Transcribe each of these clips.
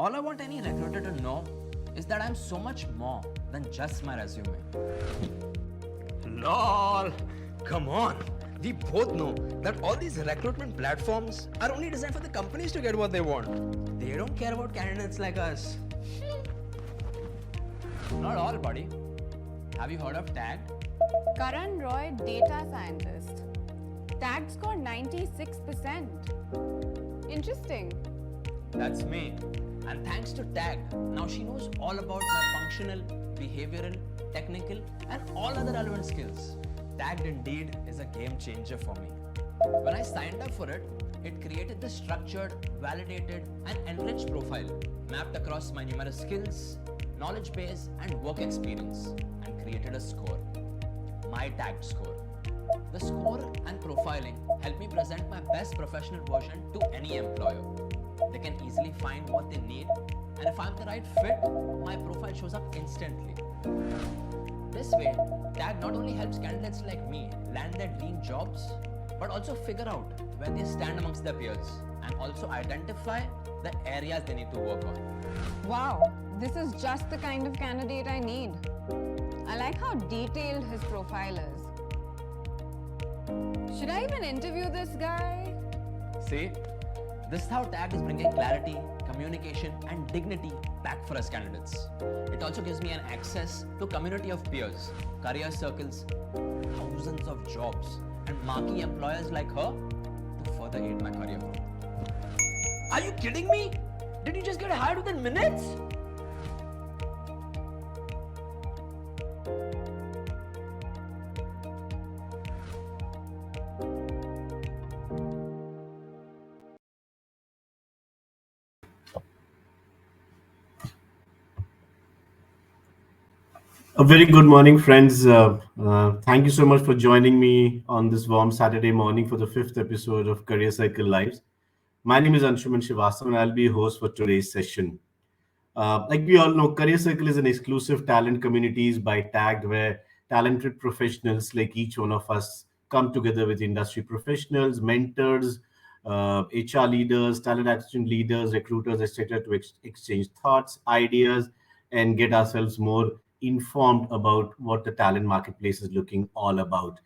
All I want any recruiter to know is that I'm so much more than just my resume. LOL! Come on! We both know that all these recruitment platforms are only designed for the companies to get what they want. They don't care about candidates like us. Not all, buddy. Have you heard of TAG? Karan Roy, data scientist. Tag score 96%. Interesting. That's me. And thanks to TAG, now she knows all about my functional, behavioral, technical, and all other relevant skills. TAG indeed is a game changer for me. When I signed up for it, it created this structured, validated, and enriched profile mapped across my numerous skills, knowledge base, and work experience, and created a score. My TAG score. The score and profiling help me present my best professional version to any employer. They can easily find what they need, and if I'm the right fit, my profile shows up instantly. This way, TAG not only helps candidates like me land their dream jobs, but also figure out where they stand amongst their peers and also identify the areas they need to work on. Wow, this is just the kind of candidate I need. I like how detailed his profile is. Should I even interview this guy? See, this is how TAG is bringing clarity, communication, and dignity back for us candidates. It also gives me an access to community of peers, career circles, thousands of jobs, and marquee employers like her to further aid my career growth. Are you kidding me? Did you just get hired within minutes? A very good morning, friends. Thank you so much for joining me on this warm Saturday morning for the 5th episode of Career Cycle Lives. My name is Anshuman Srivastav, and I'll be your host for today's session. Like we all know, Career Cycle is an exclusive talent communities by TAG, where talented professionals like each one of us come together with industry professionals, mentors, HR leaders, talent acquisition leaders, recruiters, etc., to exchange thoughts, ideas, and get ourselves more informed about what the talent marketplace is looking all about.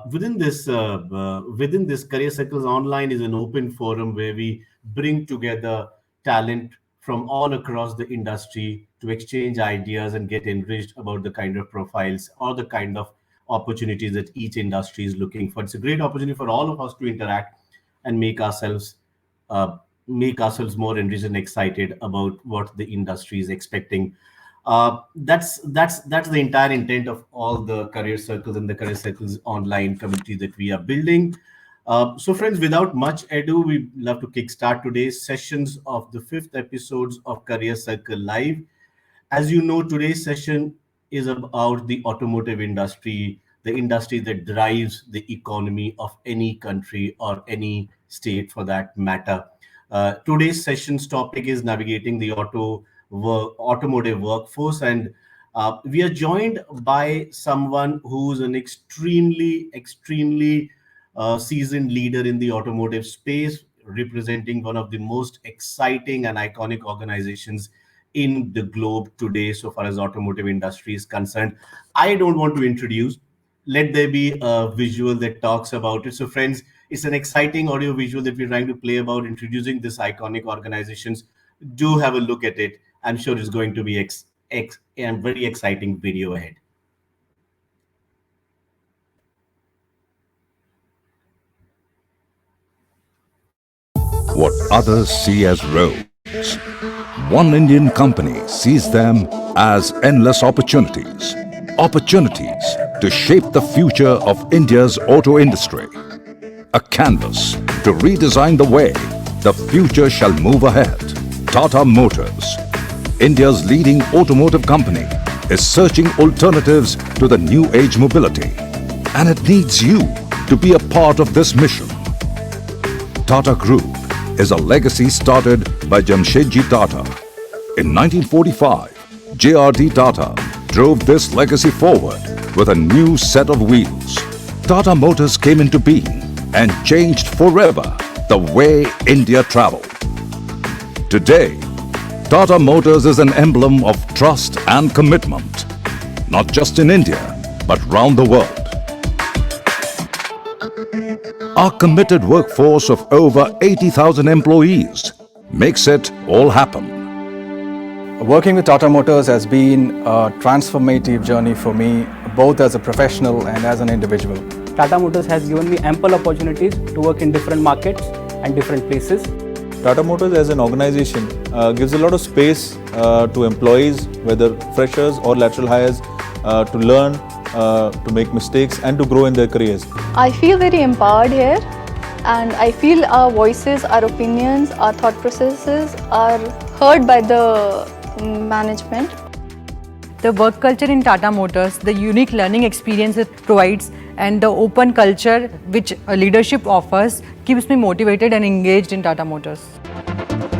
Within this Career Cycles Online is an open forum where we bring together talent from all across the industry to exchange ideas and get enriched about the kind of profiles or the kind of opportunities that each industry is looking for. It's a great opportunity for all of us to interact and make ourselves more enriched and excited about what the industry is expecting. That's the entire intent of all the Career Circles and the Career Circles Online community that we are building. So friends, without much ado, we'd love to kickstart today's sessions of the 5th episodes of Career Cycle Live. As you know, today's session is about the automotive industry, the industry that drives the economy of any country or any state for that matter. Today's session's topic is navigating the automotive workforce, and we are joined by someone who's an extremely seasoned leader in the automotive space, representing one of the most exciting and iconic organizations in the globe today so far as automotive industry is concerned. I don't want to introduce, let there be a visual that talks about it. So friends, it's an exciting audio visual that we're trying to play about introducing this iconic organizations. Do have a look at it. I'm sure it's going to be a very exciting video ahead. What others see as roads, one Indian company sees them as endless opportunities. Opportunities to shape the future of India's auto industry. A canvas to redesign the way the future shall move ahead. Tata Motors, India's leading automotive company, is searching alternatives to the new age mobility, and it needs you to be a part of this mission. Tata Group is a legacy started by Jamshedji Tata. In 1945, J.R.D. Tata drove this legacy forward with a new set of wheels. Tata Motors came into being and changed forever the way India traveled. Today, Tata Motors is an emblem of trust and commitment, not just in India, but round the world. Our committed workforce of over 80,000 employees makes it all happen. Working with Tata Motors has been a transformative journey for me, both as a professional and as an individual. Tata Motors has given me ample opportunities to work in different markets and different places. Tata Motors as an organization gives a lot of space to employees, whether freshers or lateral hires, to learn, to make mistakes and to grow in their careers. I feel very empowered here, and I feel our voices, our opinions, our thought processes are heard by the management. The work culture in Tata Motors, the unique learning experience it provides, and the open culture which leadership offers keeps me motivated and engaged in Tata Motors.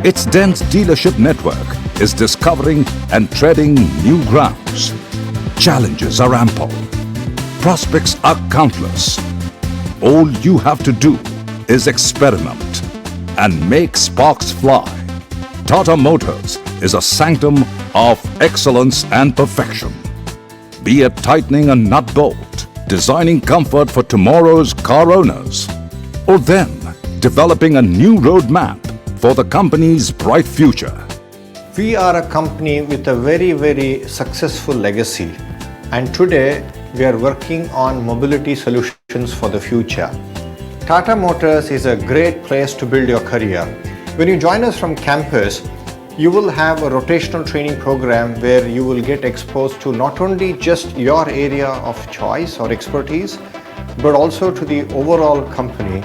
Its dense dealership network is discovering and treading new grounds. Challenges are ample. Prospects are countless. All you have to do is experiment and make sparks fly. Tata Motors is a sanctum of excellence and perfection. Be it tightening a nut bolt, designing comfort for tomorrow's car owners, or then developing a new roadmap for the company's bright future. We are a company with a very, very successful legacy, and today we are working on mobility solutions for the future. Tata Motors is a great place to build your career. When you join us from campus, you will have a rotational training program where you will get exposed to not only just your area of choice or expertise, but also to the overall company,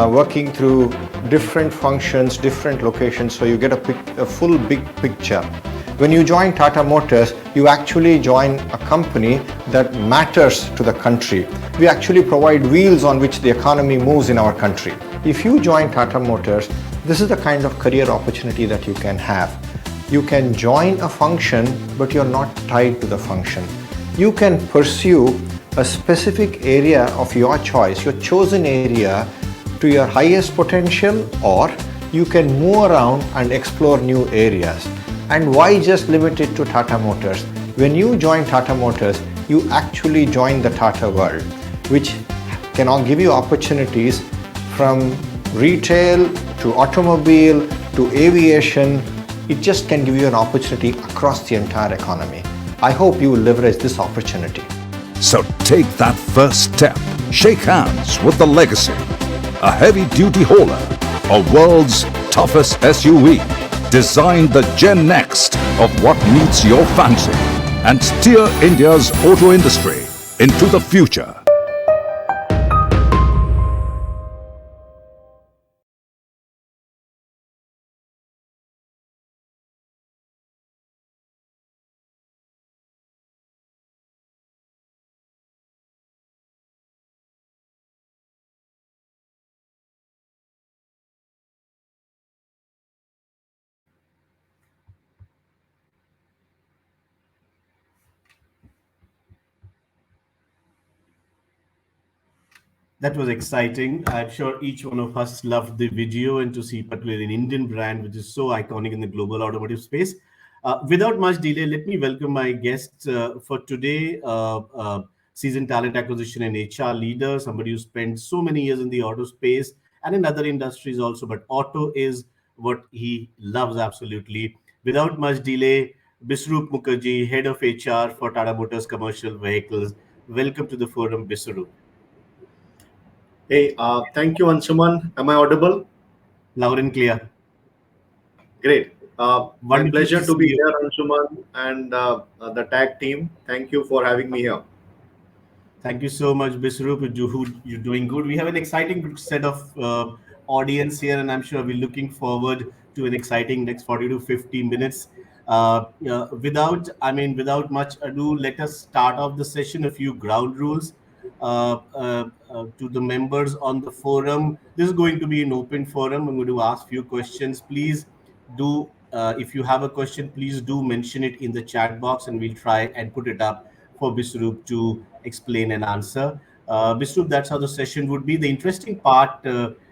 working through different functions, different locations, so you get a full big picture. When you join Tata Motors, you actually join a company that matters to the country. We actually provide wheels on which the economy moves in our country. If you join Tata Motors, this is the kind of career opportunity that you can have. You can join a function, but you're not tied to the function. You can pursue a specific area of your choice, your chosen area, to your highest potential, or you can move around and explore new areas. And why just limit it to Tata Motors? When you join Tata Motors, you actually join the Tata world, which can give you opportunities from retail to automobile to aviation. It just can give you an opportunity across the entire economy. I hope you will leverage this opportunity. So take that first step. Shake hands with the legacy. A heavy-duty hauler, a world's toughest SUV, designed the Gen Next of what meets your fancy and steer India's auto industry into the future. That was exciting. I'm sure each one of us loved the video, and to see particularly an Indian brand which is so iconic in the global automotive space. Without much delay, let me welcome my guest for today, seasoned talent acquisition and HR leader, somebody who spent so many years in the auto space and in other industries also, but auto is what he loves absolutely. Without much delay, Biswaroop Mukherjee, head of HR for Tata Motors Commercial Vehicles. Welcome to the forum, Biswaroop. Hey, thank you, Anshuman. Am I audible? Loud and clear. Great. My Wonderful pleasure to to see be you. here, Anshuman, and the tag team. Thank you for having me here. Thank you so much, Biswaroop. You're doing good. We have an exciting set of audience here, and I'm sure we're looking forward to an exciting next 40 to 50 minutes. Without much ado, let us start off the session. A few ground rules to the members on the forum. This is going to be an open forum. I'm going to ask few questions. Please do, if you have a question, please do mention it in the chat box, and we'll try and put it up for Biswaroop to explain and answer. Biswaroop, that's how the session would be. The interesting part,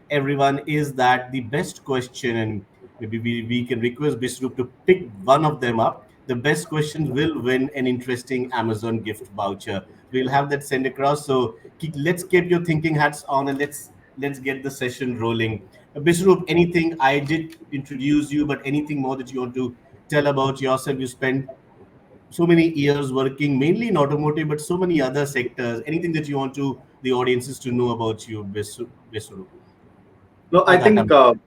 everyone, is that the best question and Maybe we can request Biswaroop to pick one of them up. The best question will win an interesting Amazon gift voucher. We'll have that sent across. So let's get your thinking hats on and let's get the session rolling. Biswaroop, anything? I did introduce you, but anything more that you want to tell about yourself? You spent so many years working mainly in automotive, but so many other sectors. Anything that you want to the audiences to know about you, Biswaroop, No, or Tata?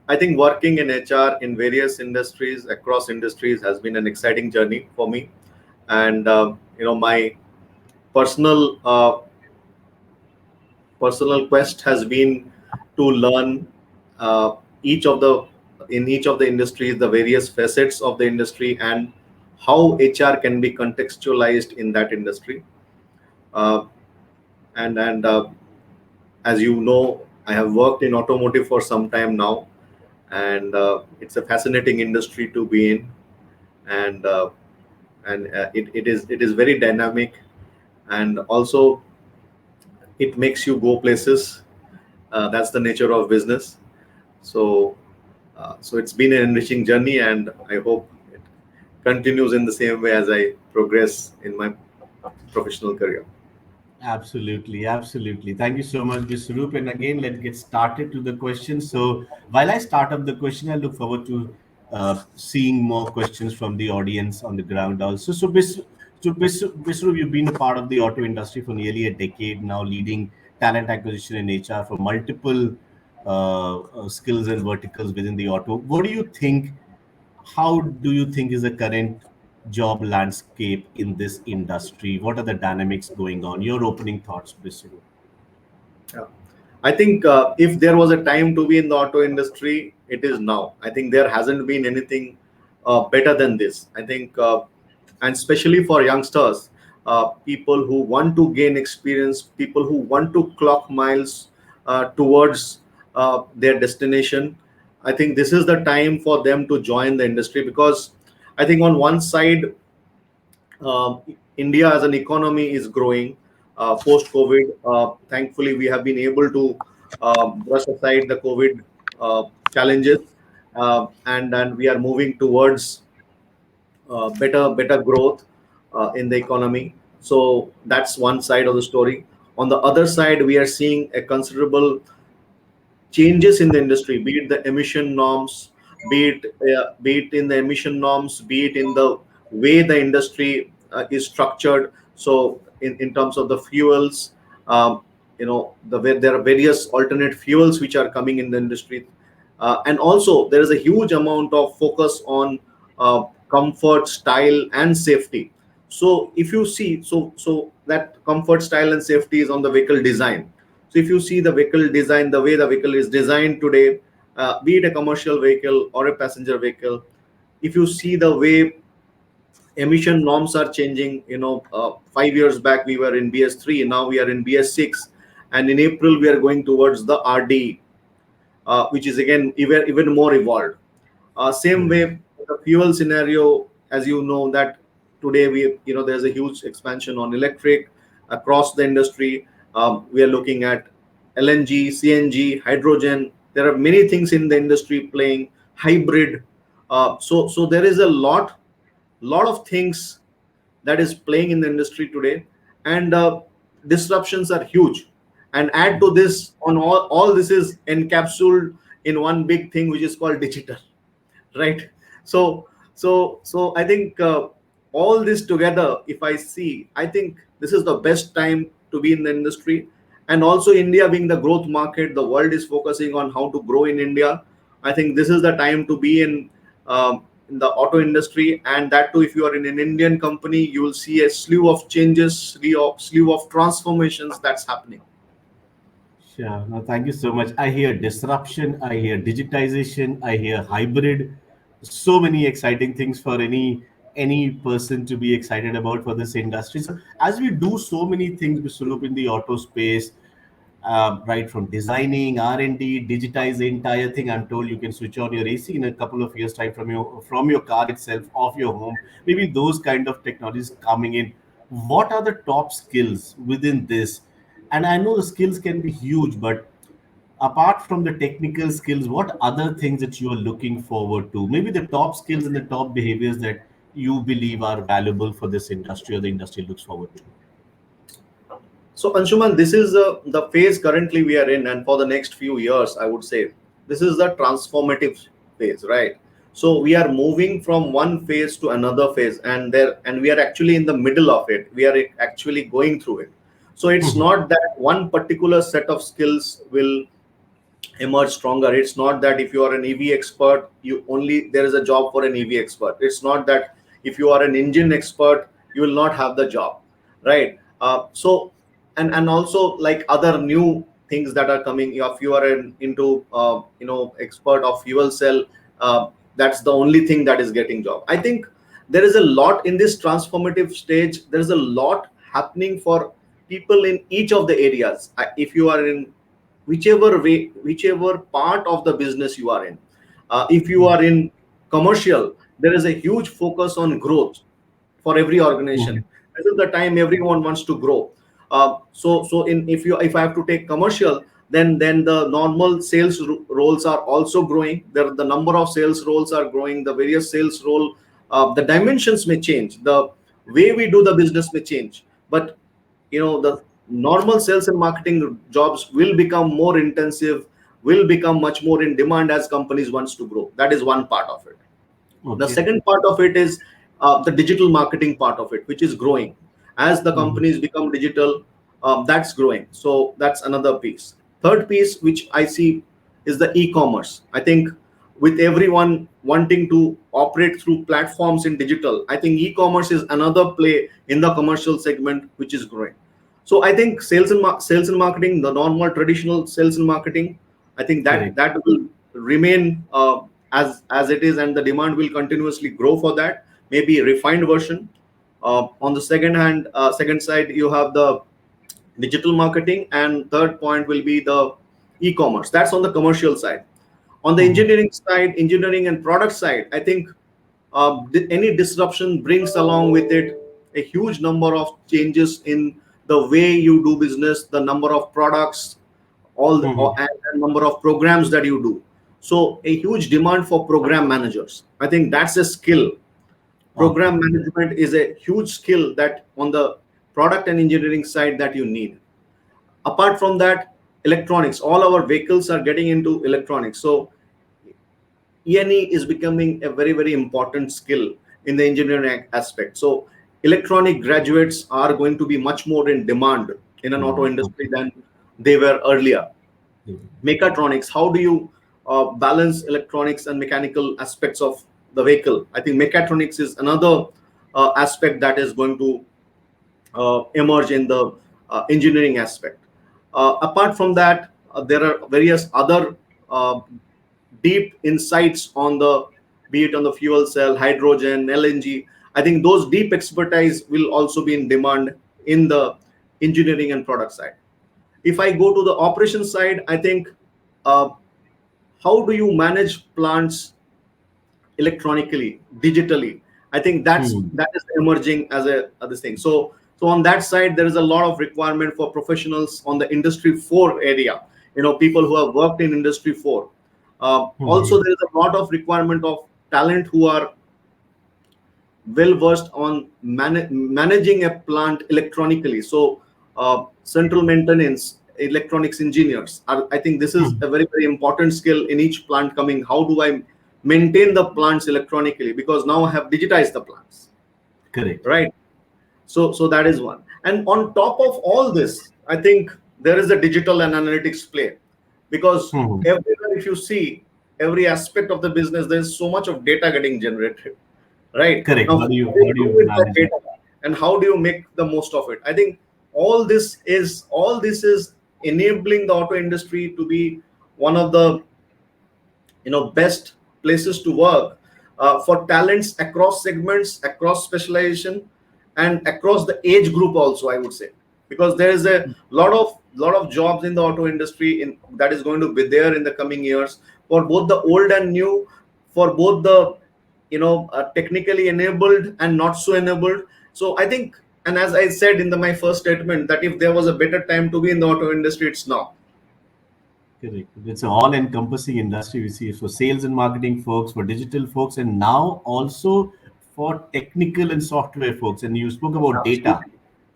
I think working in HR in various industries across industries has been an exciting journey for me, and my personal personal quest has been to learn uh, each of the in each of the industries the various facets of the industry and how HR can be contextualized in that industry. Uh, and as you know, I have worked in automotive for some time now, and it's a fascinating industry to be in, and it is very dynamic, and also it makes you go places. That's the nature of business. So so it's been an enriching journey, and I hope it continues in the same way as I progress in my professional career. Absolutely, absolutely. Thank you so much, Biswaroop. And again, let's get started to the question. So, while I start up the question, I look forward to seeing more questions from the audience on the ground also. Biswaroop, you've been a part of the auto industry for nearly a decade now, leading talent acquisition and HR for multiple skills and verticals within the auto. What do you think? How do you think is the current job landscape in this industry? What are the dynamics going on? Your opening thoughts, Biswaroop. Yeah. I think if there was a time to be in the auto industry, it is now. I think there hasn't been anything better than this. I think, and especially for youngsters, people who want to gain experience, people who want to clock miles towards their destination. I think this is the time for them to join the industry, because I think on one side, uh, India as an economy is growing post COVID. Thankfully, we have been able to brush aside the COVID challenges, and we are moving towards better growth in the economy. So that's one side of the story. On the other side, we are seeing a considerable changes in the industry, be it the emission norms, be it in the emission norms, be it in the way the industry is structured. So in terms of the fuels, the way there are various alternate fuels which are coming in the industry, and also there is a huge amount of focus on comfort, style, and safety. So if you see, so that comfort, style, and safety is on the vehicle design. So if you see the vehicle design, the way the vehicle is designed today, be it a commercial vehicle or a passenger vehicle, if you see the way emission norms are changing, 5 years back we were in BS3, now we are in BS6, and in April we are going towards the RD, which is again even more evolved. Same way, the fuel scenario, as you know, that today there's a huge expansion on electric across the industry. We are looking at LNG, CNG, hydrogen. There are many things in the industry playing hybrid. So there is a lot of things that is playing in the industry today, and disruptions are huge. And add to this, on all this is encapsulated in one big thing which is called digital, right? So I think all this together, if I see, I think this is the best time to be in the industry. And also, India being the growth market, the world is focusing on how to grow in India. I think this is the time to be in the auto industry, and that too, if you are in an Indian company, you will see a slew of changes, slew of transformations that's happening. Sure. No, thank you so much. I hear disruption, I hear digitization, I hear hybrid. So many exciting things for any person to be excited about for this industry. So as we do so many things, Biswaroop, in the auto space, right from designing, R&D, digitize the entire thing. I'm told you can switch on your AC in a couple of years' time from your car itself, off your home. Maybe those kind of technologies coming in. What are the top skills within this? And I know the skills can be huge, but apart from the technical skills, what other things that you are looking forward to? Maybe the top skills and the top behaviors that you believe are valuable for this industry or the industry looks forward to. So, Anshuman, this is the phase currently we are in, and for the next few years, I would say this is the transformative phase, right? So we are moving from one phase to another phase, and we are actually in the middle of it. We are actually going through it. So it's not that one particular set of skills will emerge stronger. It's not that if you are an EV expert, you only there is a job for an EV expert. It's not that if you are an engine expert, you will not have the job, right? So and also like other new things that are coming. If you are into expert of fuel cell, that's the only thing that is getting job. I think there is a lot in this transformative stage. There is a lot happening for people in each of the areas. If you are in whichever way, whichever part of the business you are in. If you are in commercial, there is a huge focus on growth for every organization. This is the time everyone wants to grow. If I have to take commercial, then the normal sales roles are also growing. The number of sales roles are growing. The various sales role, the dimensions may change. The way we do the business may change, but the normal sales and marketing jobs will become more intensive, will become much more in demand as companies wants to grow. That is one part of it. The second part of it is the digital marketing part of it, which is growing as the companies become digital. That's growing, so that's another piece. Third piece which I see is the e-commerce. I think with everyone wanting to operate through platforms in digital, I think e-commerce is another play in the commercial segment which is growing. So I think sales and marketing, the normal traditional sales and marketing, I think that will remain as it is, and the demand will continuously grow for that. Maybe a refined version. On the second side, you have the digital marketing, and third point will be the e-commerce. That's on the commercial side. On the engineering side, engineering and product side, I think any disruption brings along with it a huge number of changes in the way you do business, the number of products, and the number of programs that you do. So a huge demand for program managers. I think that's a skill. Program management is a huge skill that on the product and engineering side that you need. Apart from that, electronics, all our vehicles are getting into electronics. So E&E is becoming a very, very important skill in the engineering aspect. So electronic graduates are going to be much more in demand in an auto industry than they were earlier. Mechatronics, how do you balance electronics and mechanical aspects of the vehicle? I think mechatronics is another aspect that is going to emerge in the engineering aspect. Apart from that, there are various other deep insights on be it on the fuel cell, hydrogen, LNG. I think those deep expertise will also be in demand in the engineering and product side. If I go to the operations side, I think how do you manage plants electronically, digitally? I think that is emerging as this thing. So on that side, there is a lot of requirement for professionals on the Industry 4 area. People who have worked in Industry 4. Also, there is a lot of requirement of talent who are well versed on managing a plant electronically. So central maintenance, electronics engineers. I think this is a very, very important skill in each plant coming. How do I maintain the plants electronically? Because now I have digitized the plants. Correct. Right. So that is one. And on top of all this, I think there is a digital and analytics play. Because everywhere, if you see every aspect of the business, there's so much of data getting generated, right? Correct. Now, how do you manage data, and how do you make the most of it? I think all this is enabling the auto industry to be one of the best places to work for talents across segments, across specialization, and across the age group also, I would say, because there is a lot of jobs in the auto industry that is going to be there in the coming years for both the old and new, for both the technically enabled and not so enabled. So I think, and as I said in my first statement, that if there was a better time to be in the auto industry, it's now. Correct. It's an all-encompassing industry we see for sales and marketing folks, for digital folks, and now also for technical and software folks. And you spoke about data.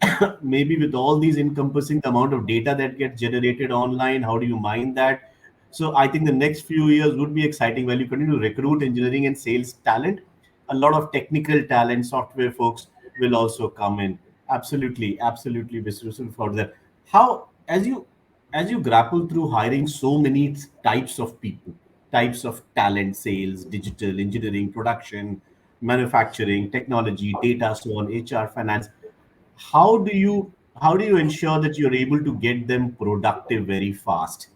Absolutely. Maybe with all these encompassing the amount of data that gets generated online, how do you mine that? So I think the next few years would be exciting while you continue to recruit engineering and sales talent. A lot of technical talent, software folks will also come in. Absolutely, absolutely, Biswaroop, for that. How, as you grapple through hiring so many types of people, types of talent, sales, digital, engineering, production, manufacturing, technology, data, so on, HR, finance, how do you how do you ensure that you're able to get them productive very fast?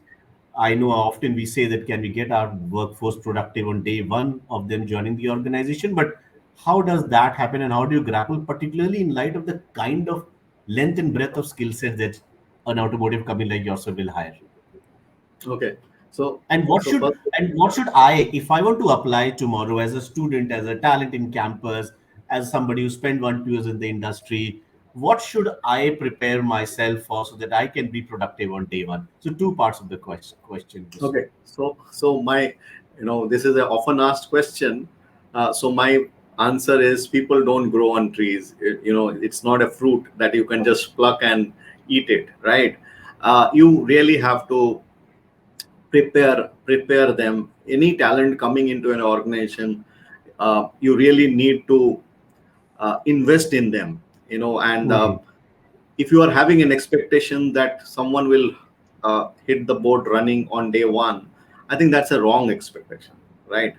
I know often we say that can we get our workforce productive on day one of them joining the organization, but how does that happen and how do you grapple, particularly in light of the kind of length and breadth of skill set that an automotive company like yourself will hire? Okay. So And what so should first, and what should I, if I want to apply tomorrow as a student, as a talent in campus, as somebody who spent 1 2 years in the industry, what should I prepare myself for so that I can be productive on day one? So two parts of the question, Biswaroop. okay. So my, this is an often asked question. So my answer is people don't grow on trees. It's not a fruit that you can just pluck and eat it, right? You really have to prepare them. Any talent coming into an organization, you really need to invest in them. And Mhm. if you are having an expectation that someone will hit the boat running on day one, I think that's a wrong expectation, right?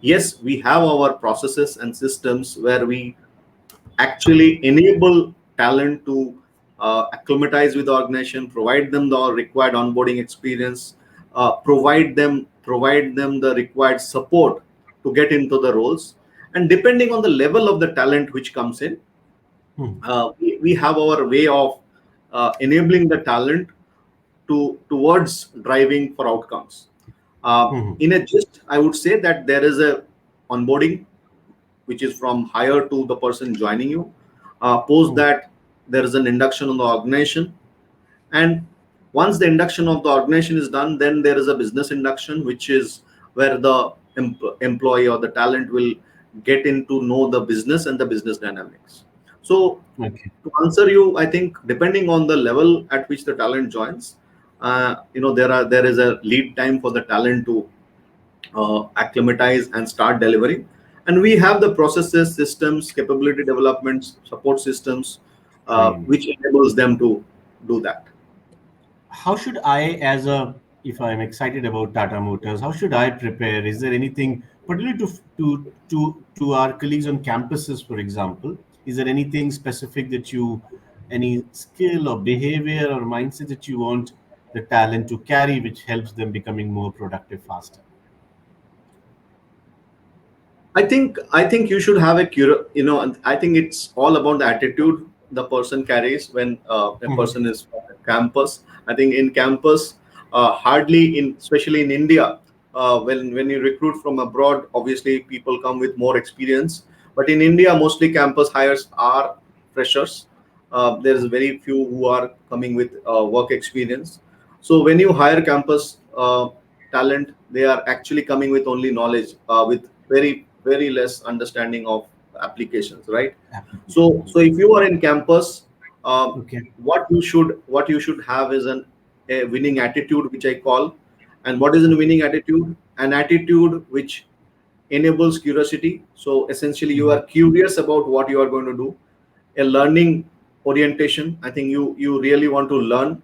Yes, we have our processes and systems where we actually enable talent to acclimatize with the organization, provide them the required onboarding experience, provide them the required support to get into the roles. And depending on the level of the talent which comes in, Mhm. we have our way of enabling the talent towards driving for outcomes. Mhm. In a gist, I would say that there is a onboarding which is from hire to the person joining you. Post Mhm. that, there is an induction on the organization, and once the induction of the organization is done, then there is a business induction, which is where the employee or the talent will get into know the business and the business dynamics. So Okay. to answer you, I think depending on the level at which the talent joins, there is a lead time for the talent to acclimatize and start delivering. And we have the processes, systems, capability developments, support systems, Fine. which enables them to do that. How should I, if I'm excited about Tata Motors, how should I prepare? Is there anything, particularly to our colleagues on campuses, for example, is there anything specific any skill or behavior or mindset that you want the talent to carry, which helps them becoming more productive faster? I think you should have a and I think it's all about the attitude the person carries when a Mhm. person is on a campus. I think in campus, hardly in especially in India, when you recruit from abroad, obviously people come with more experience. But in India, mostly campus hires are freshers. There's very few who are coming with work experience. So when you hire campus talent, they are actually coming with only knowledge, with very less understanding of applications, right? So Application. if you are in campus, Okay. what you should have is a winning attitude, which I call. And what is a winning attitude? An attitude which enables curiosity. So essentially, you Mhm. are curious about what you are going to do. A learning orientation. I think you really want to learn.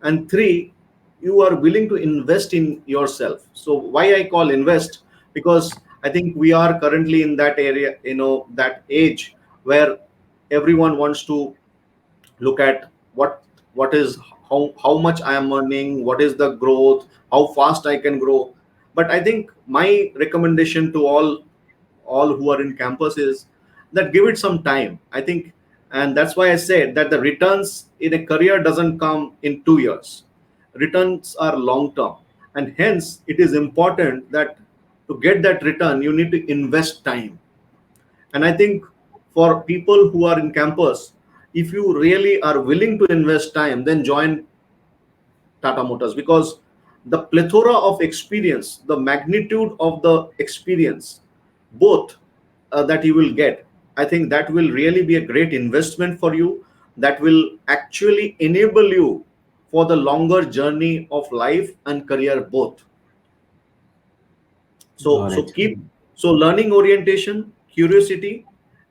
And three, you are willing to invest in yourself. So why I call invest? Because I think we are currently in that area, that age where everyone wants to look at what is how much I am earning, what is the growth, how fast I can grow. But I think my recommendation to all who are in campus is that give it some time, I think. And that's why I said that the returns in a career doesn't come in 2 years. Returns are long term, and hence it is important that to get that return you need to invest time. And I think for people who are in campus, if you really are willing to invest time, then join Tata Motors, because the plethora of experience, the magnitude of the experience, both that you will get, I think that will really be a great investment for you. That will actually enable you for the longer journey of life and career both. So Got so it. keep so learning orientation, curiosity,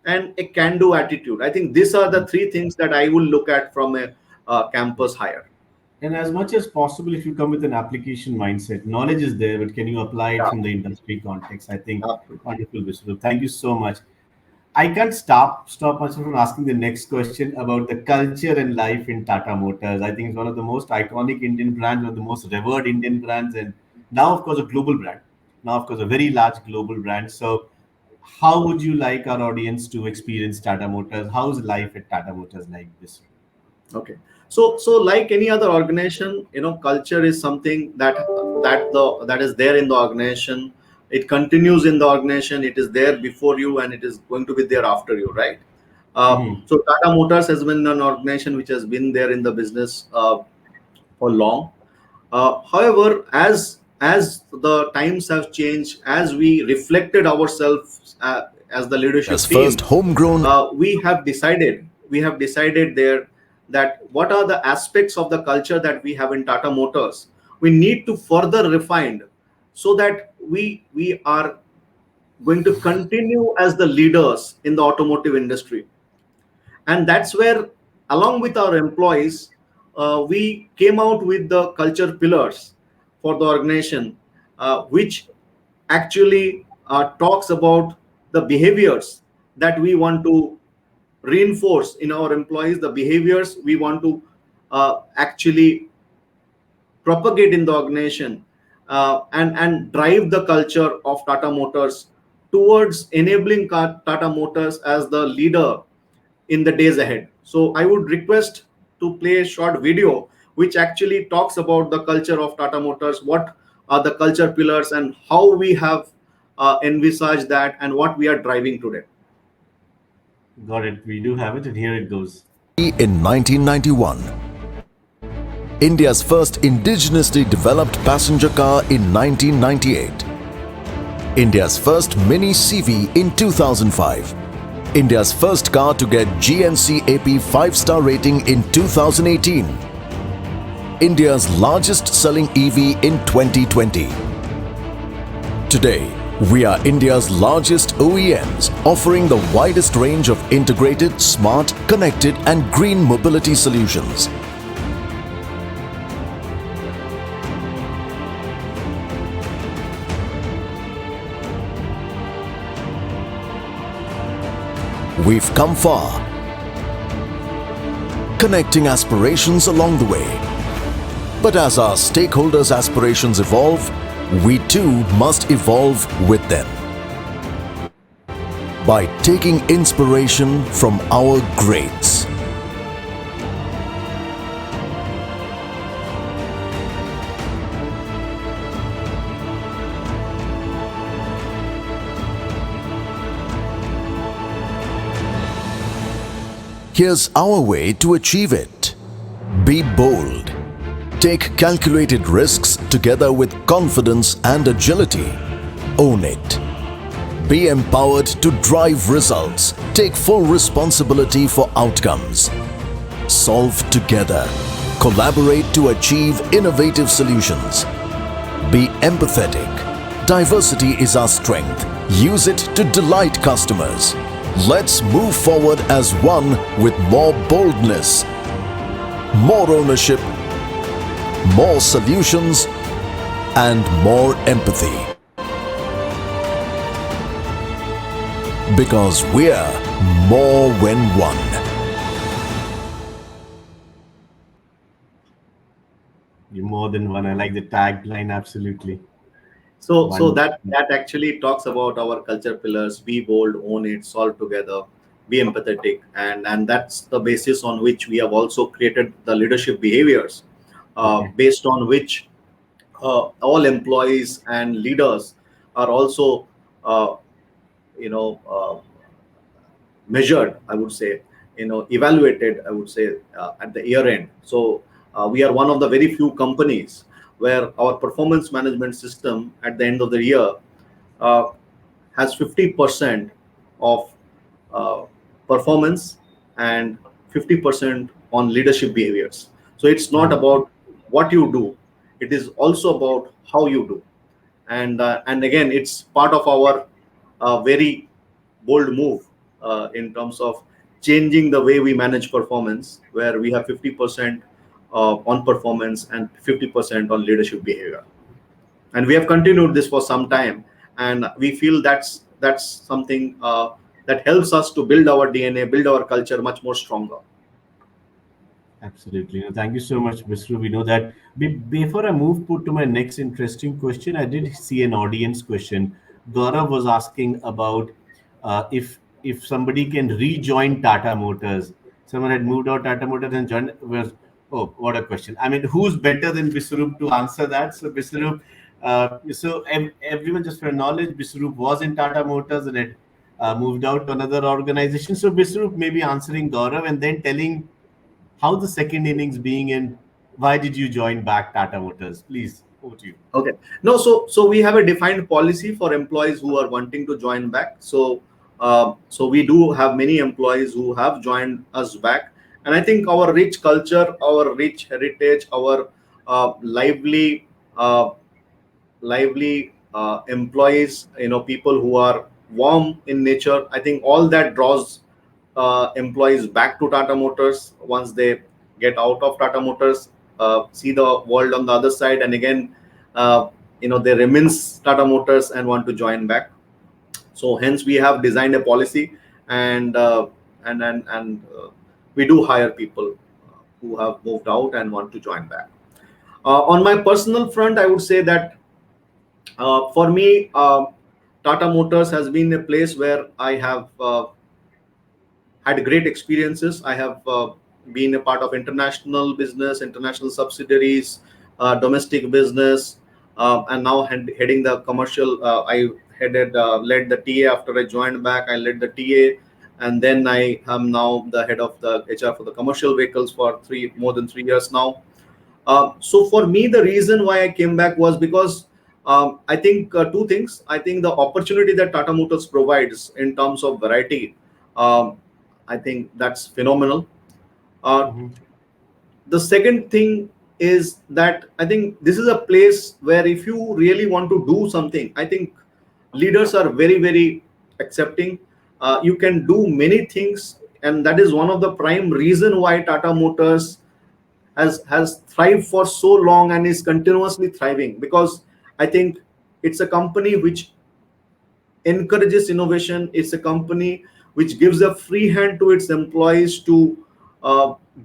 and a can-do attitude. I think these are the three things that I will look at from a campus hire. And as much as possible, if you come with an application mindset, knowledge is there, but can you apply it Yeah, from the industry context? I think absolutely. wonderful, Biswaroop. Thank you so much. I can't stop myself from asking the next question about the culture and life in Tata Motors. I think it's one of the most iconic Indian brands, one of the most revered Indian brands, and now, of course, a global brand. Now, of course, a very large global brand. So, how would you like our audience to experience Tata Motors? How's life at Tata Motors like this? Okay. So like any other organization, culture is something that is there in the organization. It continues in the organization. It is there before you, and it is going to be there after you, right? Mhm. So Tata Motors has been an organization which has been there in the business for long. However, as the times have changed, as we reflected ourselves as the leadership As first team, homegrown we have decided there that what are the aspects of the culture that we have in Tata Motors. We need to further refine so that we are going to continue as the leaders in the automotive industry. And that's where, along with our employees, we came out with the culture pillars for the organization, which actually talks about the behaviors that we want to reinforce in our employees, the behaviors we want to actually propagate in the organization, and drive the culture of Tata Motors towards enabling Tata Motors as the leader in the days ahead. So I would request to play a short video which actually talks about the culture of Tata Motors, what are the culture pillars, and how we have envisaged that, and what we are driving today. Got it. We do have it, and here it goes. in 1991. India's first indigenously developed passenger car in 1998. India's first mini CV in 2005. India's first car to get GNC AP 5-star rating in 2018. India's largest selling EV in 2020. Today, we are India's largest OEMs, offering the widest range of integrated, smart, connected and green mobility solutions. We've come far, connecting aspirations along the way. But as our stakeholders' aspirations evolve, we too must evolve with them. By taking inspiration from our greats. Here's our way to achieve it. Be bold. Take calculated risks together with confidence and agility. Own it. Be empowered to drive results. Take full responsibility for outcomes. Solve together. Collaborate to achieve innovative solutions. Be empathetic. Diversity is our strength. Use it to delight customers. Let's move forward as one with more boldness, more ownership, more solutions, and more empathy. Because we're more when one. You're more than one. I like the tagline, absolutely. So One. that actually talks about our culture pillars: be bold, own it, solve together, be empathetic, and that's the basis on which we have also created the leadership behaviors, Okay. based on which all employees and leaders are also uh, you know uh, measured, I would say, evaluated, I would say, at the year end. So We are one of the very few companies where our performance management system at the end of the year uh, has 50% of uh, performance and 50% on leadership behaviors. So it's not about what you do, it is also about how you do. And again, it's part of our very bold move in terms of changing the way we manage performance, where we have 50% on performance and 50% on leadership behavior. And we have continued this for some time, and we feel that's something that helps us to build our DNA, build our culture much more stronger. Absolutely. No, thank you so much, Bisru. We know that. Before I move put to my next interesting question, I did see an audience question. Gaurav was asking about if somebody can rejoin Tata Motors. Someone had moved out Tata Motors and joined. Was oh, what a question! I mean, who's better than Biswaroop to answer that? So Biswaroop, everyone, just for knowledge, Biswaroop was in Tata Motors and had moved out to another organization. So Biswaroop maybe answering Gaurav and then telling how the second innings being and why did you join back Tata Motors? Please, over to you. Okay. No, so we have a defined policy for employees who are wanting to join back. So we do have many employees who have joined us back, and I think our rich culture, our rich heritage, our lively employees, people who are warm in nature, I think all that draws employees back to Tata Motors once they get out of Tata Motors, see the world on the other side, and again, uh, they reminisce Tata Motors and want to join back. So hence we have designed a policy, and we do hire people who have moved out and want to join back. On my personal front, I would say that for me, Tata Motors has been a place where I have had great experiences. I have been a part of international business, international subsidiaries, domestic business, and now heading the commercial. I led the TA after I joined back. I led the TA, and then I am now the head of the HR for the commercial vehicles for more than 3 years now. So for me, the reason why I came back was because I think two things. I think the opportunity that Tata Motors provides in terms of variety, um, I think that's phenomenal. Uh, the second thing is that I think this is a place where if you really want to do something, I think leaders are very, very accepting. You can do many things, and that is one of the prime reason why Tata Motors has thrived for so long and is continuously thriving, because I think it's a company which encourages innovation. It's a company which gives a free hand to its employees to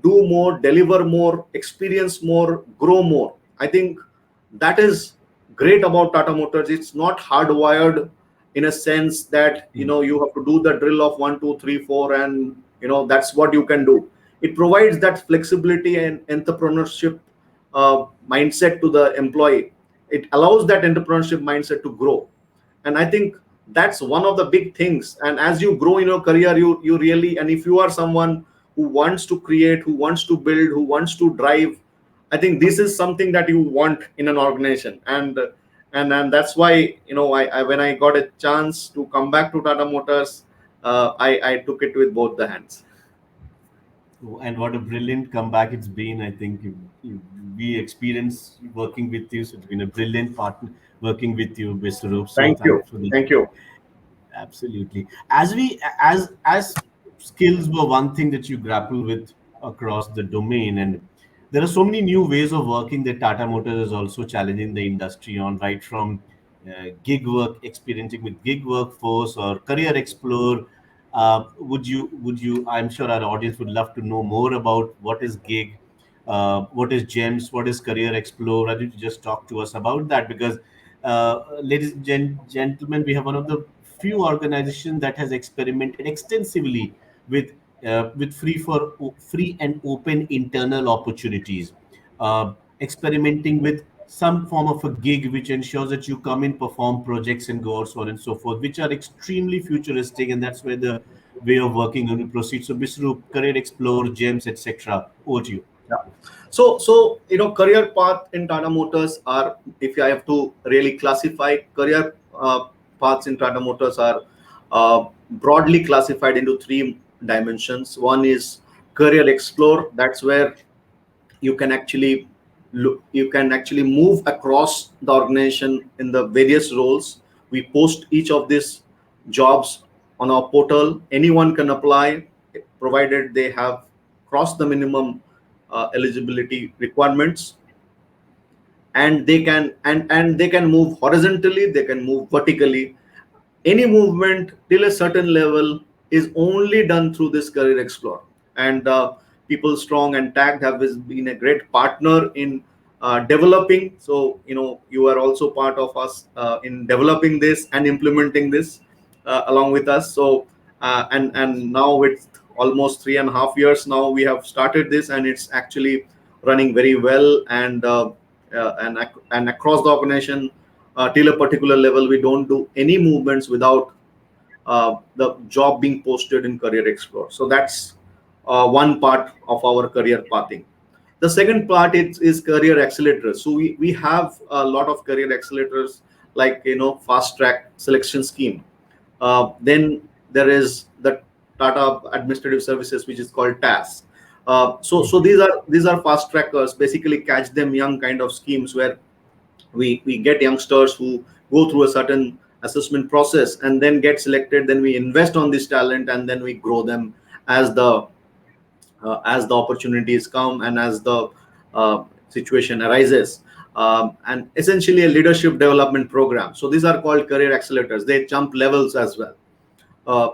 do more, deliver more, experience more, grow more. I think that is great about Tata Motors. It's not hardwired in a sense that you have to do the drill of 1, 2, 3, 4, and that's what you can do. It provides that flexibility and entrepreneurship mindset to the employee. It allows that entrepreneurship mindset to grow, and I think that's one of the big things. And as you grow in your career, you really, and if you are someone who wants to create, who wants to build, who wants to drive, I think this is something that you want in an organization. And that's why I when I got a chance to come back to Tata Motors, I took it with both the hands. Oh, and what a brilliant comeback it's been. I think we experience working with you. So it's been a brilliant partner working with you, Biswaroop. So Thank you. thanks for the Thank you. absolutely. As skills were one thing that you grapple with across the domain, and there are so many new ways of working that Tata Motors is also challenging the industry on, right from gig work, experimenting with gig workforce or career explore. Would you? I'm sure our audience would love to know more about what is gig, what is gems, what is career explore. Why don't you just talk to us about that? Because ladies and gentlemen, we have one of the few organizations that has experimented extensively with free and open internal opportunities, experimenting with some form of a gig which ensures that you come in, perform projects, and go out, so on and so forth, which are extremely futuristic, and that's where the way of working going to proceed. So, Bisru, career explore, gems, etc. Over to you. Yeah. So career path in Tata Motors are, if I have to really classify career paths in Tata Motors are broadly classified into three dimensions. One is career explore. That's where you can actually you can actually move across the organization in the various roles. We post each of these jobs on our portal. Anyone can apply, provided they have crossed the minimum eligibility requirements, and they can move horizontally, they can move vertically. Any movement till a certain level is only done through this career explorer. And People Strong and Tagged have been a great partner in developing. So you are also part of us in developing this and implementing this along with us. So and now with almost 3.5 years now, we have started this, and it's actually running very well. And across the organization, till a particular level, we don't do any movements without the job being posted in Career Explorer. So that's one part of our career pathing. The second part is career accelerators. So we have a lot of career accelerators, like fast track selection scheme. Then there is the Tata Administrative Services, which is called TAS. So these are fast trackers, basically catch them young kind of schemes, where we get youngsters who go through a certain assessment process and then get selected. Then we invest on this talent, and then we grow them as the opportunities come and as the situation arises. And essentially a leadership development program. So these are called career accelerators. They jump levels as well.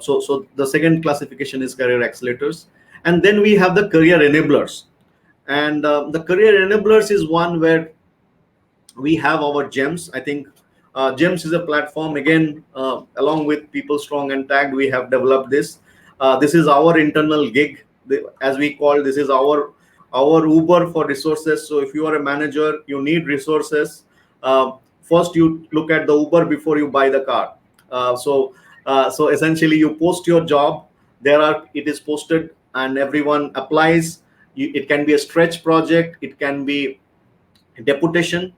So the second classification is career accelerators. And then we have the career enablers. And the career enablers is one where we have our gems. I think gems is a platform, again, along with People Strong and Tagged, we have developed this. This is our internal gig, as we call. This is our Uber for resources. So if you are a manager, you need resources. First you look at the Uber before you buy the car. So essentially, you post your job. It is posted and everyone applies. It can be a stretch project, it can be deputation.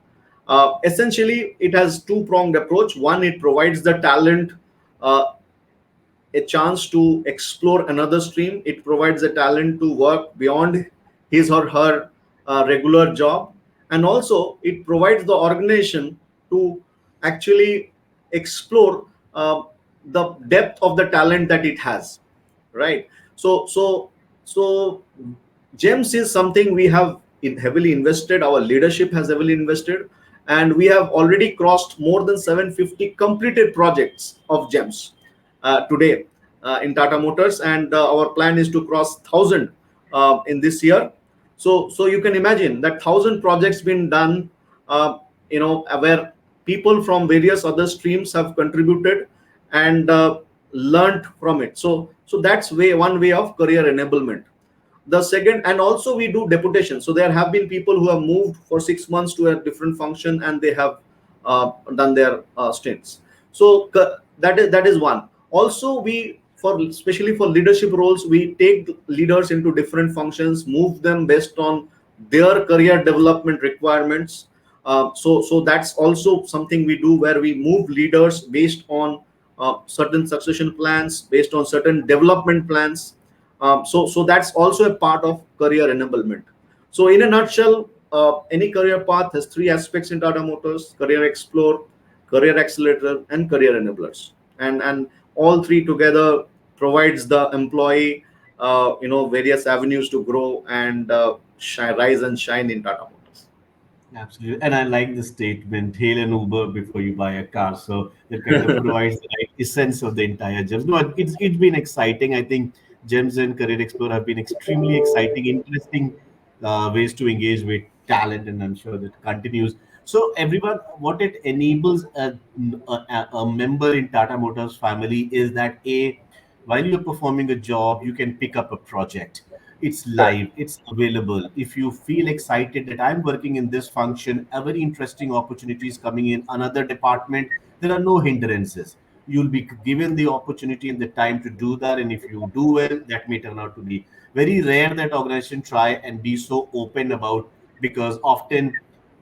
Essentially, it has two-pronged approach. One, it provides the talent a chance to explore another stream. It provides the talent to work beyond his or her regular job. And also, it provides the organization to actually explore the depth of the talent that it has, right? So gems is something we have heavily invested. Our leadership has heavily invested, and we have already crossed more than 750 completed projects of gems today in Tata Motors, and our plan is to cross 1,000 in this year. So you can imagine that 1,000 projects been done, where people from various other streams have contributed and learned from it. So that's one way of career enablement. The second, and also we do deputation. So there have been people who have moved for 6 months to a different function, and they have done their stints. So that is one. Also, especially for leadership roles, we take leaders into different functions, move them based on their career development requirements. So that's also something we do, where we move leaders based on certain succession plans, based on certain development plans. So that's also a part of career enablement. So in a nutshell, any career path has three aspects in Tata Motors: career explore, career accelerator, and career enablers. And all three together provides the employee various avenues to grow and rise and shine in Tata Motors. Absolutely. And I like the statement, hail an Uber before you buy a car. So that kind of provides the right essence of the entire GEMS. No, it's been exciting. I think GEMS and Career Explorer have been extremely exciting, interesting ways to engage with talent, and I'm sure that continues. So everyone, what it enables a member in Tata Motors family is that while you're performing a job, you can pick up a project. It's live, it's available. If you feel excited that I'm working in this function, a very interesting opportunity is coming in another department, there are no hindrances. you'll be given the opportunity and the time to do that. And if you do well, that may turn out to be very rare that organization try and be so open about, because often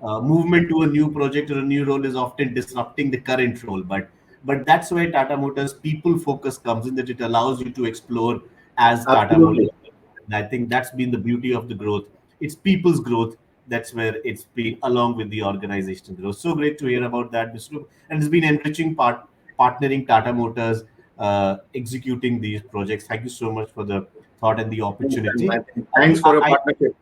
movement to a new project or a new role is often disrupting the current role. But that's where Tata Motors people focus comes in, that it allows you to explore as Tata Motors. Absolutely. And I think that's been the beauty of the growth. It's people's growth. That's where it's been along with the organizational growth. So great to hear about that, Biswaroop. And it's been enriching partnering Tata Motors, executing these projects. Thank you so much for the thought and the And opportunity. I think thanks for your I partnership.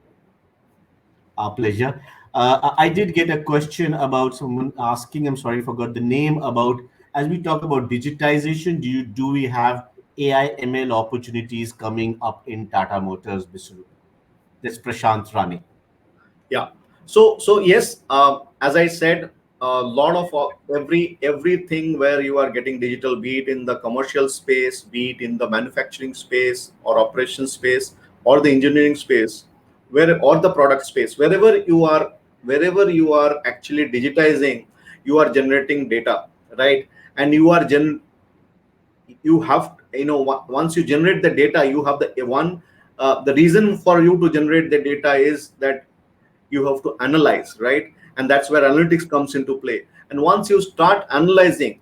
Our pleasure. I did get a question about someone asking, I'm sorry, I forgot the name, about as we talk about digitization, do we have AI ML opportunities coming up in Tata Motors, Biswaroop? That's Prashant Rani. Yeah. So yes, as I said, a lot of everything where you are getting digital, be it in the commercial space, be it in the manufacturing space or operation space or the engineering space, where or the product space, wherever you are actually digitizing, you are generating data, right? And you have, once you generate the data, you have the reason for you to generate the data is that you have to analyze, right? And that's where analytics comes into play. And once you start analyzing,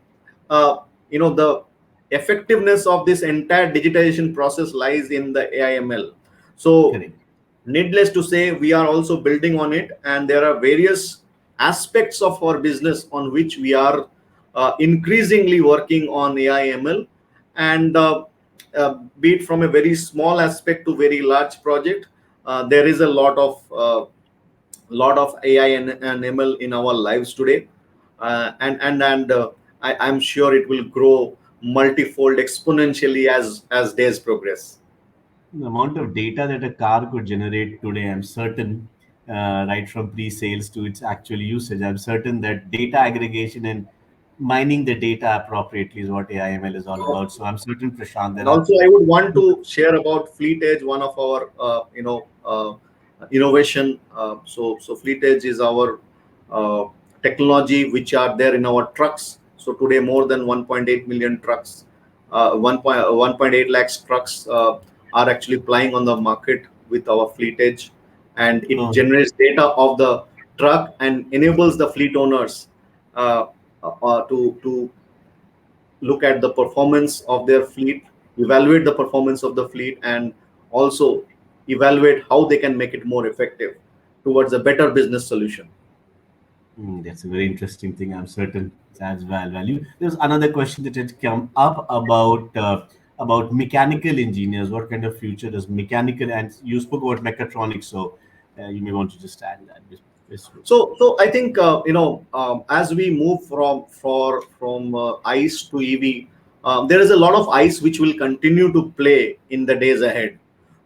the effectiveness of this entire digitization process lies in the AIML. So Correct. needless to say, we are also building on it, and there are various aspects of our business on which we are increasingly working on AIML. And be it from a very small aspect to very large project, there is a lot of AI and ML in our lives today, I'm sure it will grow multifold exponentially as days progress. The amount of data that a car could generate today, I'm certain, right from pre-sales to its actual usage, I'm certain that data aggregation and mining the data appropriately is what AIML is all about. So I'm certain, Prashant, And there are. also, I would want to share about Fleet Edge, one of our innovation. So Fleet Edge is our uh, technology which are there in our trucks. So today, more than 1.8 million trucks, 1.8 lakhs trucks are actually plying on the market with our Fleet Edge, and it Oh, generates data of the truck and enables the fleet owners uh, to look at the performance of their fleet, evaluate the performance of the fleet, and also evaluate how they can make it more effective towards a better business solution. that's a very interesting thing. I'm certain it adds value. There's another question that had come up about mechanical engineers. What kind of future does mechanical, and you spoke about mechatronics, so you may want to just add that. Biswaroop. So I think as we move from ICE to EV, there is a lot of ICE which will continue to play in the days ahead.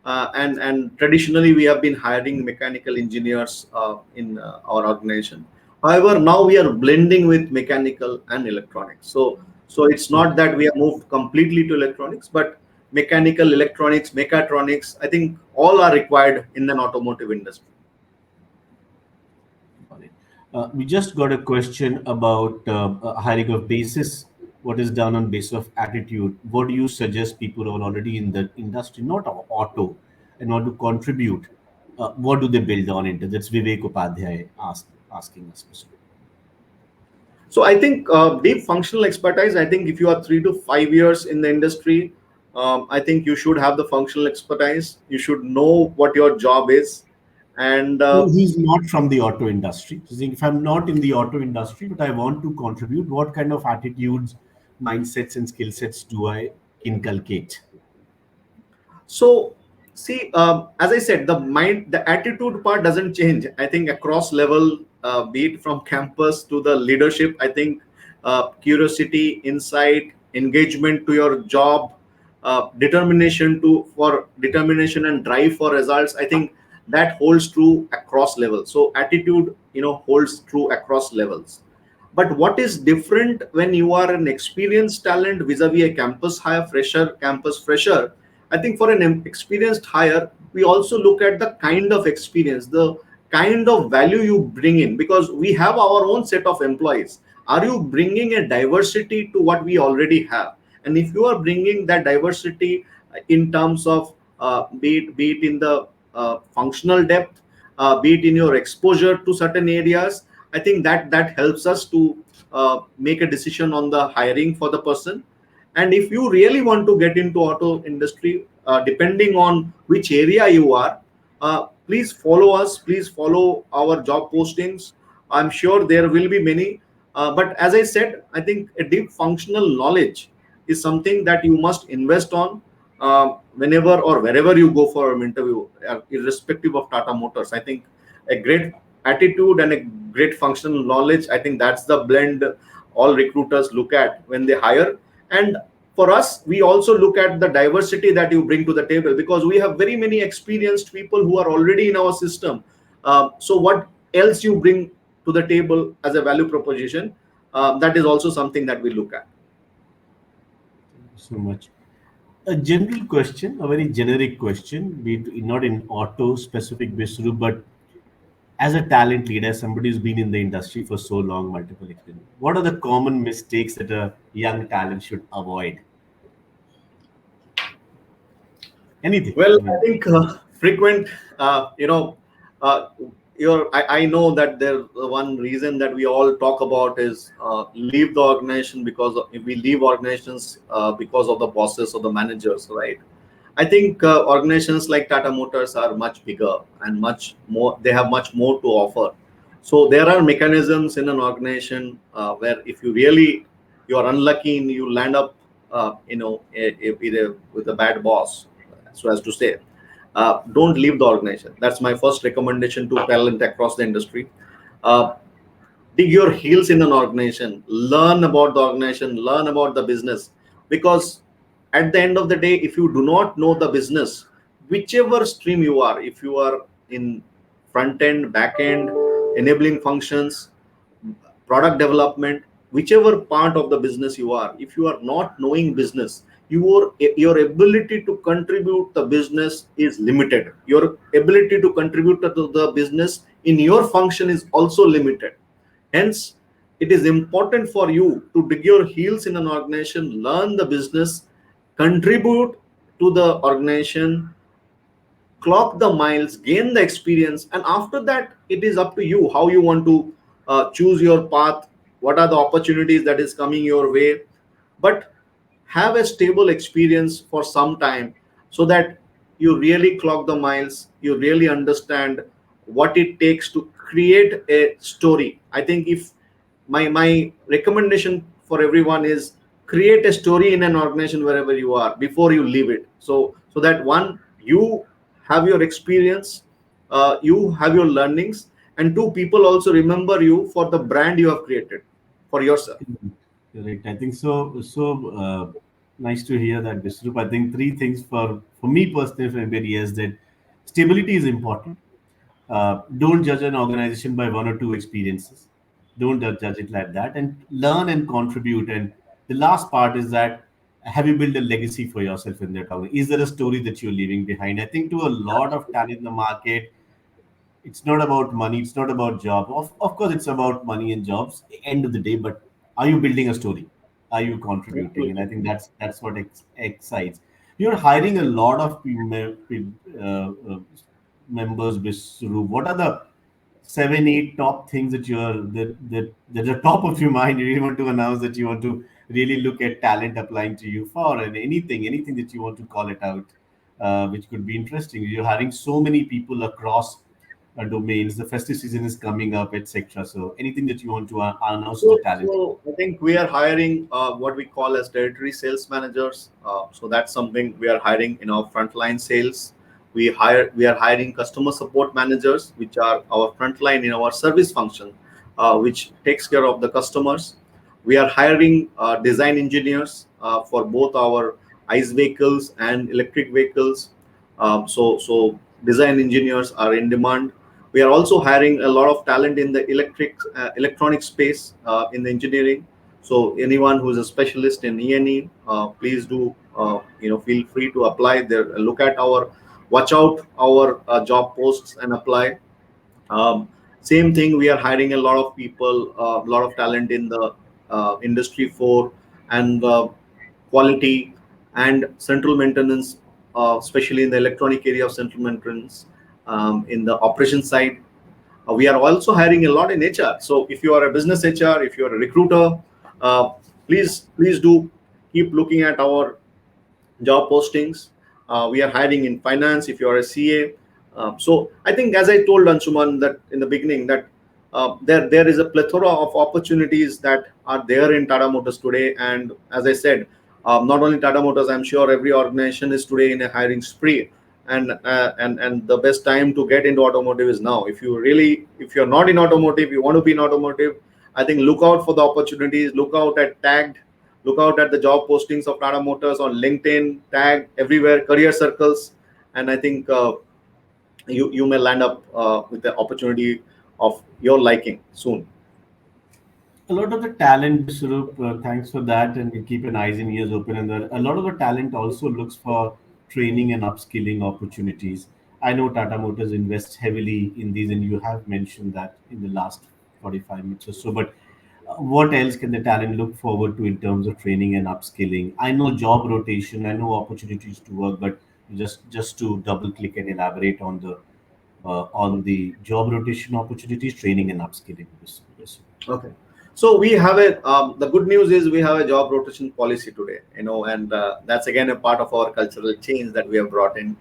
And traditionally we have been hiring mechanical engineers in our organization. However, now we are blending with mechanical and electronics. So it's not that we have moved completely to electronics, but mechanical, electronics, mechatronics, I think all are required in an automotive industry. Got it. We just got a question about hiring of basis. What is done on basis of attitude? What do you suggest people who are already in the industry, not auto, and want to contribute? What do they build on it? That's Vivek Upadhyay asking us. So I think deep functional expertise. I think if you are 3 to 5 years in the industry, I think you should have the functional expertise. You should know what your job is, and So he's not from the auto industry. He's saying, if I'm not in the auto industry, but I want to contribute, what kind of attitudes, mindsets, and skill sets do I inculcate? so see, as I said, the attitude part doesn't change. I think across level, be it from campus to the leadership, I think curiosity, insight, engagement to your job, determination and drive for results. I think that holds true across levels. So attitude, holds true across levels. But what is different when you are an experienced talent vis-a-vis a campus fresher? I think for an experienced hire, we also look at the kind of experience, the kind of value you bring in, because we have our own set of employees. are you bringing a diversity to what we already have? And if you are bringing that diversity in terms of be it in the functional depth, be it in your exposure to certain areas, I think that helps us to make a decision on the hiring for the person. And if you really want to get into auto industry, depending on which area you are, please follow us, please follow our job postings. I'm sure there will be many, but as I said, I think a deep functional knowledge is something that you must invest on whenever or wherever you go for an interview, irrespective of Tata Motors. I think a great attitude and a great functional knowledge, I think that's the blend all recruiters look at when they hire. And for us, we also look at the diversity that you bring to the table, because we have very many experienced people who are already in our system. So what else you bring to the table as a value proposition, that is also something that we look at. So much. A general question, a very generic question, be it not in auto specific Biswaroop, but as a talent lead, as somebody who's been in the industry for so long, multiple experience, what are the common mistakes that a young talent should avoid? Anything. Well, I I mean, think frequent, you know, uh, I know that there one reason that we all talk about is leave the organization because if we leave organizations because of the bosses or the managers, right? I think organizations like Tata Motors are much bigger and much more. They have much more to offer. So there are mechanisms in an organization where if you are unlucky and you land up, with a bad boss, so as to say, don't leave the organization. That's my first recommendation to talent across the industry. Uh, Dig your heels in an organization, learn about the organization, learn about the business, because at the end of the day, if you do not know the business, whichever stream you are, if you are in front end, back end, enabling functions, product development, whichever part of the business you are, if you are not knowing business, your ability to contribute the business is limited. Your ability to contribute to the business in your function is also limited. Hence, it is important for you to dig your heels in an organization, learn the business, contribute to the organization, clock the miles, gain the experience, and after that, it is up to you how you want to choose your path, what are the opportunities that is coming your way. But have a stable experience for some time, so that you really clock the miles, you really understand what it takes to create a story. I think if my recommendation for everyone is create a story in an organization wherever you are before you leave it, so that one, you have your experience, you have your learnings, and two, people also remember you for the brand you have created for yourself. correct. I think so. Nice to hear that, Biswaroop. I think three things for me personally, for anybody else, that stability is important. Don't judge an organization by one or two experiences. Don't judge it like that, and learn and contribute. And the last part is that, have you built a legacy for yourself in that organization? Is there a story that you're leaving behind? I think to a lot of talent in the market, it's not about money, it's not about job. Of course it's about money and jobs at the end of the day, but are you building a story, are you contributing? And I think that's what excites. You're hiring a lot of members, Biswaroop. What are the 7 8 top things that that are top of your mind, you really want to announce, that you want to really look at talent applying to you for? And anything that you want to call it out, which could be interesting. You're hiring so many people across domains, the festive season is coming up, etc. So anything that you want to announce to the talent? So I think we are hiring what we call as territory sales managers. So that's something we are hiring in our frontline sales. We are hiring customer support managers, which are our frontline in our service function, which takes care of the customers. We are hiring design engineers for both our ICE vehicles and electric vehicles. So design engineers are in demand. We are also hiring a lot of talent in the electronic space, in the engineering. So anyone who is a specialist in E&E, please do feel free to apply there. Look at our, watch out our job posts and apply. um, Same thing, we are hiring a lot of people, a lot of talent in the industry 4 and quality and central maintenance, especially in the electronic area of central maintenance, in the operation side. We are also hiring a lot in HR. So if you are a business HR, if you are a recruiter, uh, please do keep looking at our job postings. We are hiring in finance if you are a CA. So I think, as I told Anshuman that in the beginning, that there is a plethora of opportunities that are there in Tata Motors today. And as I said, not only Tata Motors, I'm sure every organization is today in a hiring spree. And the best time to get into automotive is now. If you're not in automotive, you want to be in automotive, I think look out for the opportunities. Look out at tagged. Look out at the job postings of Tata Motors on LinkedIn, tag everywhere, career circles, and I think you may land up with the opportunity of your liking soon. A lot of the talent, Biswaroop, thanks for that, and you keep an eyes and ears open. And a lot of the talent also looks for training and upskilling opportunities. I know Tata Motors invests heavily in these, and you have mentioned that in the last 45 minutes or so. But what else can the talent look forward to in terms of training and upskilling? I know job rotation, I know opportunities to work, but just to double click and elaborate on the job rotation opportunities, training and upskilling. Okay. So we have a the good news is we have a job rotation policy today, and that's again a part of our cultural change that we have brought in.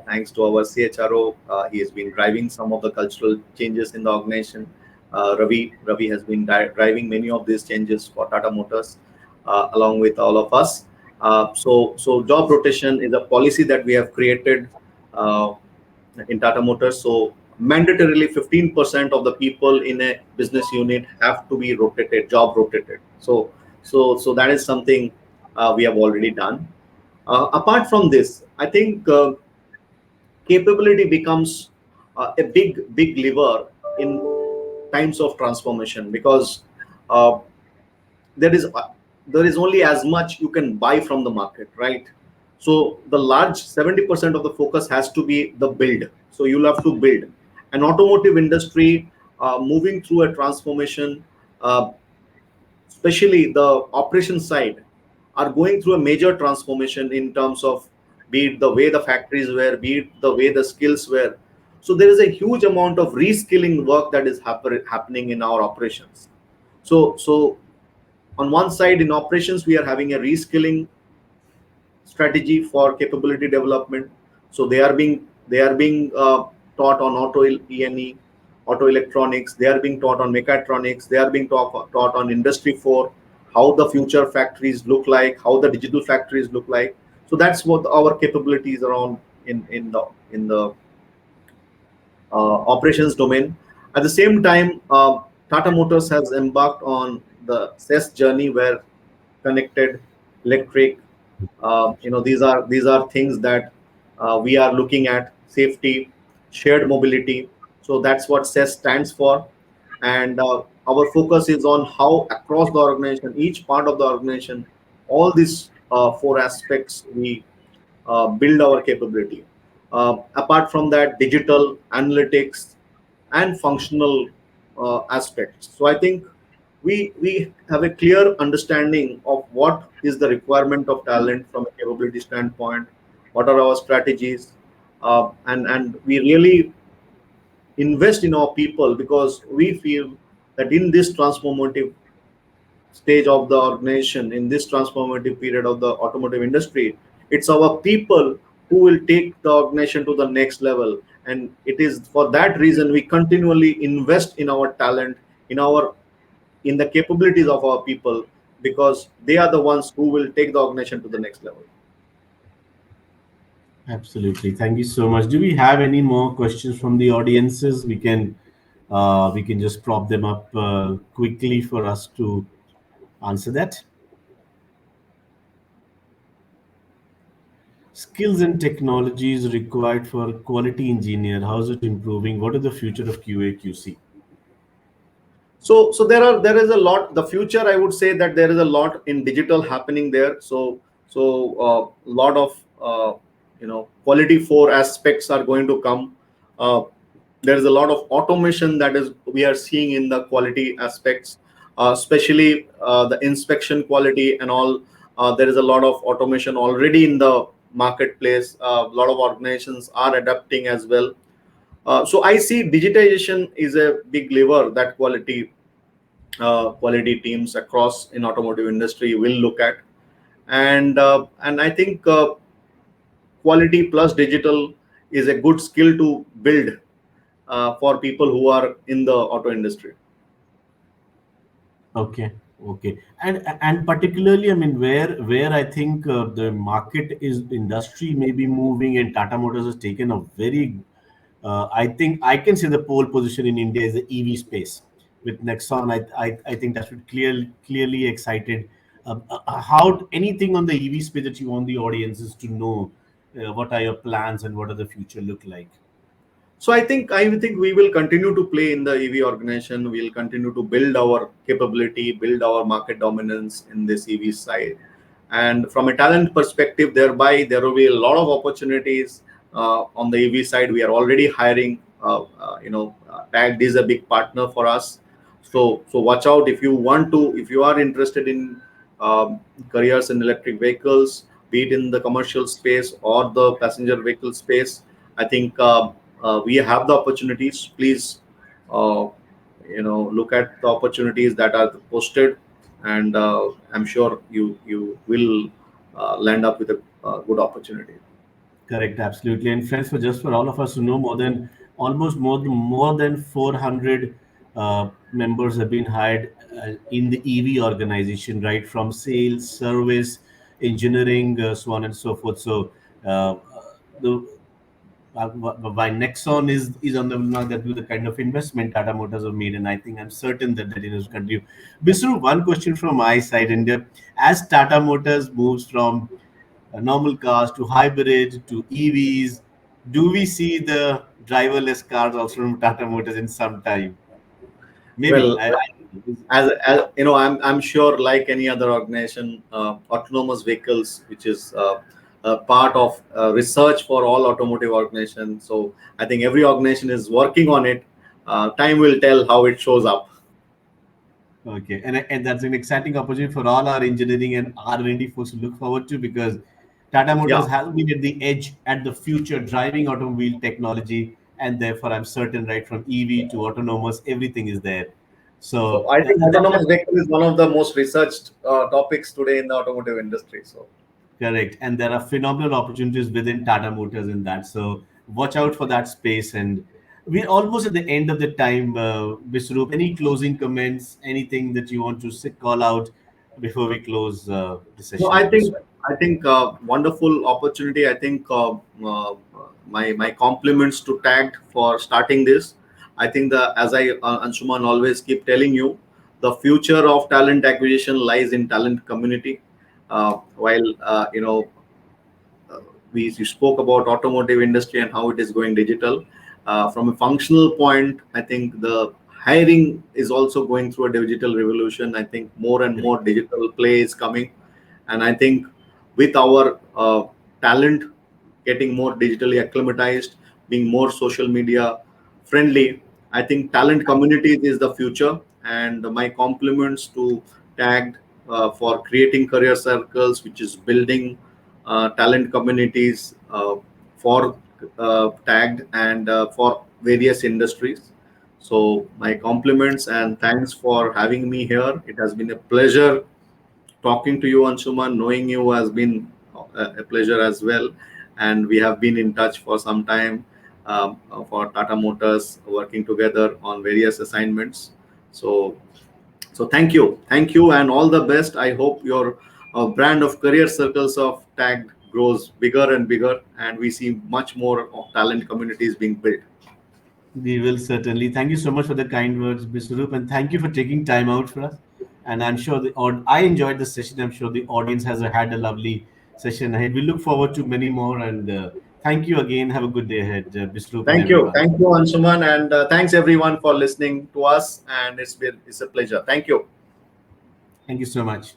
Thanks to our CHRO, he has been driving some of the cultural changes in the organization. Ravi has been driving many of these changes for Tata Motors, along with all of us. So job rotation is a policy that we have created in Tata Motors. So mandatorily 15% of the people in a business unit have to be rotated, job rotated. So that is something we have already done. Apart from this, I think capability becomes a big lever in times of transformation, because uh, there is only as much you can buy from the market, right? So the large 70% of the focus has to be the build. So you'll have to build an automotive industry moving through a transformation, uh, especially the operation side, are going through a major transformation in terms of, be it the way the factories were, be it the way the skills were. So there is a huge amount of reskilling work that is happening in our operations. So on one side, in operations, we are having a reskilling strategy for capability development. So they are being taught on auto E&E, auto electronics. They are being taught on mechatronics. They are being taught on industry 4, how the future factories look like, how the digital factories look like. So that's what our capabilities around in the operations domain. At the same time, Tata Motors has embarked on the CES journey, where connected, electric, these are things that we are looking at: safety, shared mobility. So that's what CES stands for, and our focus is on how across the organization, each part of the organization, all these 4 aspects, we build our capability. Apart from that, digital analytics and functional aspects. So I think we have a clear understanding of what is the requirement of talent from a capability standpoint, what are our strategies, and we really invest in our people, because we feel that in this transformative stage of the organization, in this transformative period of the automotive industry, it's our people who will take the organization to the next level. And it is for that reason we continually invest in our talent, in the capabilities of our people, because they are the ones who will take the organization to the next level. Absolutely. Thank you so much. Do we have any more questions from the audiences? We can just prop them up quickly for us to answer that. Skills and technologies required for quality engineer. How is it improving? What is the future of QA/QC? So there is a lot. The future, I would say that there is a lot in digital happening there. So lot of quality 4 aspects are going to come. there's a lot of automation that is we are seeing in the quality aspects, especially the inspection quality and all. There is a lot of automation already in the marketplace. A lot of organizations are adapting as well. So I see digitization is a big lever that quality teams across in automotive industry will look at. And I think quality plus digital is a good skill to build for people who are in the auto industry. Okay, okay, and particularly, I mean, where I think the market is industry may be moving, and Tata Motors has taken a very, I think I can say the pole position in India is the EV space with Nexon. I think that should clearly excited. How anything on the EV space that you want the audiences to know? What are your plans and what are the future look like? So I think we will continue to play in the EV organization. We'll continue to build our capability, build our market dominance in this EV side. And from a talent perspective, thereby there will be a lot of opportunities on the EV side. We are already hiring. TAG is a big partner for us. So watch out if you want to, if you are interested in careers in electric vehicles, be it in the commercial space or the passenger vehicle space. I think we have the opportunities. Please, uh, look at the opportunities that are posted, and I'm sure you will land up with a good opportunity. Correct, absolutely. And friends, for just for all of us to know, more than 400 members have been hired in the EV organization, right? From sales, service, engineering, so on and so forth. So the by Nexon is on the now that with the kind of investment Tata Motors have made, and I think I'm certain that that is continue. Bisru, one question from my side, and as Tata Motors moves from normal cars to hybrid to EVs. Do we see the driverless cars also from Tata Motors in some time? Maybe. Well, as you know, I'm sure, like any other organization, autonomous vehicles, which is a part of research for all automotive organizations. So I think every organization is working on it. Time will tell how it shows up. Okay, and that's an exciting opportunity for all our engineering and R&D folks to look forward to, because Tata Yeah. Motors has been at the edge at the future driving automobile technology, and therefore I'm certain right from EV to autonomous, everything is there. So So I think autonomous vehicle is one of the most researched topics today in the automotive industry. So correct. And there are phenomenal opportunities within Tata Motors in that. So watch out for that space. And we're almost at the end of the time, Biswaroop. Any closing comments, anything that you want to call out before we close the no, session, Biswaroop? I think wonderful opportunity. I think my compliments to Tagged for starting this. I think the as I Anshuman always keep telling you, the future of talent acquisition lies in talent community. While we spoke about automotive industry and how it is going digital. From a functional point, I think the hiring is also going through a digital revolution. I think more and more digital play is coming, and I think with our talent getting more digitally acclimatized, being more social media friendly, I think talent communities is the future. And my compliments to Tagged for creating career circles, which is building talent communities for Tagged and for various industries. So my compliments and thanks for having me here. It has been a pleasure talking to you, Anshuman. Knowing you has been a pleasure as well, and we have been in touch for some time for Tata Motors, working together on various assignments. So, so thank you, and all the best. I hope your brand of career circles of Tag grows bigger and bigger, and we see much more of talent communities being built. We will certainly. Thank you so much for the kind words, Biswaroop, and thank you for taking time out for us. And I'm sure I enjoyed the session. I'm sure the audience has had a lovely session ahead. We look forward to many more. And thank you again. Have a good day ahead, Biswaroop and everyone. Thank you, Anshuman, and thanks everyone for listening to us. And it's a pleasure. Thank you. Thank you so much.